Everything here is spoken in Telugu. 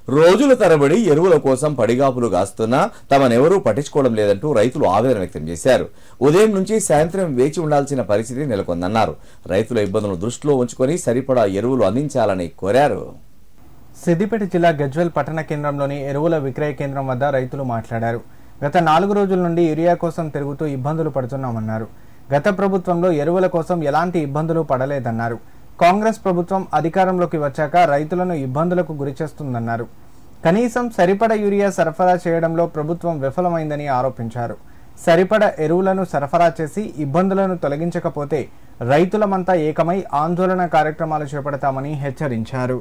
రోజుల తరబడి ఎరువుల కోసం పడిగాపులు గాస్తున్నా తమనెవరూ పట్టించుకోవడం లేదంటూ రైతులు ఆవేదన వ్యక్తం చేశారు. ఉదయం నుంచి సాయంత్రం వేచి ఉండాల్సిన పరిస్థితి నెలకొందన్నారు. రైతుల ఇబ్బందులను దృష్టిలో ఉంచుకొని సరిపడా ఎరువులు అందించాలని కోరారు. సిద్దిపేట జిల్లా గజ్వేల్ పట్టణ కేంద్రంలోని ఎరువుల విక్రయ కేంద్రం వద్ద రైతులు మాట్లాడారు. గత 4 రోజుల నుండి యూరియా కోసం తిరుగుతూ ఇబ్బందులు పడుతున్నామన్నారు. గత ప్రభుత్వంలో ఎరువుల కోసం ఎలాంటి ఇబ్బందులు పడలేదన్నారు. కాంగ్రెస్ ప్రభుత్వం అధికారంలోకి వచ్చాక రైతులను ఇబ్బందులకు గురిచేస్తుందన్నారు. కనీసం సరిపడ యూరియా సరఫరా చేయడంలో ప్రభుత్వం విఫలమైందని ఆరోపించారు. సరిపడ ఎరువులను సరఫరా చేసి ఇబ్బందులను తొలగించకపోతే రైతులమంతా ఏకమై ఆందోళన కార్యక్రమాలు చేపడతామని హెచ్చరించారు.